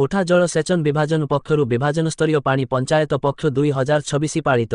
ଉଠା ଜଳ ସେଚନ ବିଭାଜନ ପକ୍ଷରୁ ବିଭାଜନ ସ୍ତରୀୟ ପାଣି ପଞ୍ଚାୟତ ପକ୍ଷ 2026 ପାଳିତ।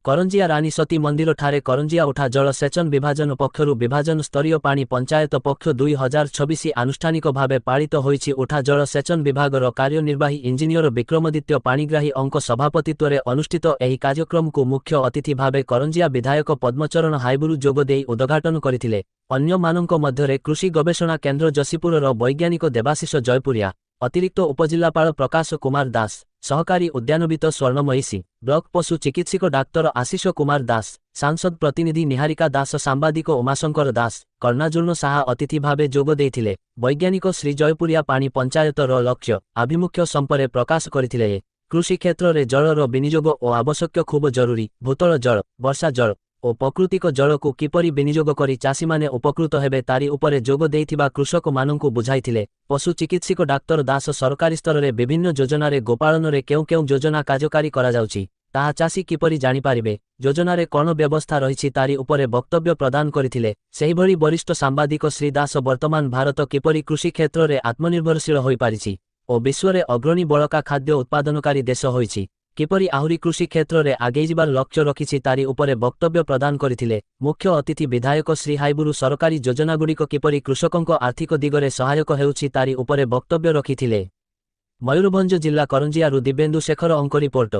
କରଞ୍ଜିଆ ରାନୀ ସତୀ ମନ୍ଦିର ଠାରେ କରଞ୍ଜିଆ ଉଠା ଜଳ ସେଚନ ବିଭାଜନ ପକ୍ଷରୁ ବିଭାଜନ ସ୍ତରୀୟ ପାଣି ପଞ୍ଚାୟତ ପକ୍ଷ 2026 ଆନୁଷ୍ଠାନିକ ଭାବେ ପାଳିତ ହୋଇଛି। ଉଠା ଜଳ ସେଚନ ବିଭାଗର କାର୍ଯ୍ୟନିର୍ବାହୀ ଇଞ୍ଜିନିୟର ବିକ୍ରମାଦିତ୍ୟ ପାଣିଗ୍ରାହୀଙ୍କ ସଭାପତିତ୍ୱରେ ଅନୁଷ୍ଠିତ ଏହି କାର୍ଯ୍ୟକ୍ରମକୁ ମୁଖ୍ୟ ଅତିଥି ଭାବେ କରଞ୍ଜିଆ ବିଧାୟକ ପଦ୍ମଚରଣ ହାଇବୁରୁ ଯୋଗ ଦେଇ ଉଦ୍ଘାଟନ କରିଥିଲେ। ଅନ୍ୟମାନଙ୍କ ମଧ୍ୟରେ କୃଷି ଗବେଷଣା କେନ୍ଦ୍ର ଯଶୀପୁରର ବୈଜ୍ଞାନିକ ଦେବାଶିଷ ଜୟପୁରିଆ, ଅତିରିକ୍ତ ଉପଜିଲ୍ଲାପାଳ ପ୍ରକାଶ କୁମାର ଦାସ, ସହକାରୀ ଉଦ୍ୟାନବିତ ସ୍ୱର୍ଣ୍ଣମୟୀ ସି, ବ୍ଲକ ପଶୁ ଚିକିତ୍ସକ ଡାକ୍ତର ଆଶିଷ କୁମାର ଦାସ, ସାଂସଦ ପ୍ରତିନିଧି ନିହାରିକା ଦାସ, ସାମ୍ବାଦିକ ଉମାଶଙ୍କର ଦାସ, କର୍ଣ୍ଣାଜୂର୍ଣ୍ଣ ସାହା ଅତିଥି ଭାବେ ଯୋଗ ଦେଇଥିଲେ। ବୈଜ୍ଞାନିକ ଶ୍ରୀ ଜୟପୁରିଆ ପାଣି ପଞ୍ଚାୟତର ଲକ୍ଷ୍ୟ ଆଭିମୁଖ୍ୟ ସମ୍ପର୍କରେ ପ୍ରକାଶ କରିଥିଲେ। କୃଷି କ୍ଷେତ୍ରରେ ଜଳର ବିନିଯୋଗ ଓ ଆବଶ୍ୟକ ଖୁବ୍ ଜରୁରୀ। ଭୂତଳ ଜଳ, ବର୍ଷା ଜଳ ଓ ପ୍ରାକୃତିକ ଜଳକୁ କିପରି ବିନିଯୋଗ କରି ଚାଷୀମାନେ ଉପକୃତ ହେବେ ତାରି ଉପରେ ଯୋଗ ଦେଇଥିବା କୃଷକମାନଙ୍କୁ ବୁଝାଇଥିଲେ। ପଶୁ ଚିକିତ୍ସକ ଡାକ୍ତର ଦାସ ସରକାରୀ ସ୍ତରରେ ବିଭିନ୍ନ ଯୋଜନାରେ ଗୋପାଳନରେ କେଉଁ କେଉଁ ଯୋଜନା କାର୍ଯ୍ୟକାରୀ କରାଯାଉଛି ତାହା ଚାଷୀ କିପରି ଜାଣିପାରିବେ, ଯୋଜନାରେ କ'ଣ ବ୍ୟବସ୍ଥା ରହିଛି ତାରି ଉପରେ ବକ୍ତବ୍ୟ ପ୍ରଦାନ କରିଥିଲେ। ସେହିଭଳି ବରିଷ୍ଠ ସାମ୍ବାଦିକ ଶ୍ରୀ ଦାସ ବର୍ତ୍ତମାନ ଭାରତ କିପରି କୃଷି କ୍ଷେତ୍ରରେ ଆତ୍ମନିର୍ଭରଶୀଳ ହୋଇପାରିଛି ଓ ବିଶ୍ୱରେ ଅଗ୍ରଣୀ ବଳକା ଖାଦ୍ୟ ଉତ୍ପାଦନକାରୀ ଦେଶ ହୋଇଛି, କିପରି ଆହୁରି କୃଷି କ୍ଷେତ୍ରରେ ଆଗେଇଯିବାର ଲକ୍ଷ୍ୟ ରଖିଛି ତାରି ଉପରେ ବକ୍ତବ୍ୟ ପ୍ରଦାନ କରିଥିଲେ। ମୁଖ୍ୟ ଅତିଥି ବିଧାୟକ ଶ୍ରୀ ହାଇବୁରୁ ସରକାରୀ ଯୋଜନାଗୁଡ଼ିକ କିପରି କୃଷକଙ୍କ ଆର୍ଥିକ ଦିଗରେ ସହାୟକ ହେଉଛି ତାରି ଉପରେ ବକ୍ତବ୍ୟ ରଖିଥିଲେ। ମୟୂରଭଞ୍ଜ ଜିଲ୍ଲା କରଞ୍ଜିଆରୁ ଦିବ୍ୟେନ୍ଦୁ ଶେଖରଙ୍କ ରିପୋର୍ଟ।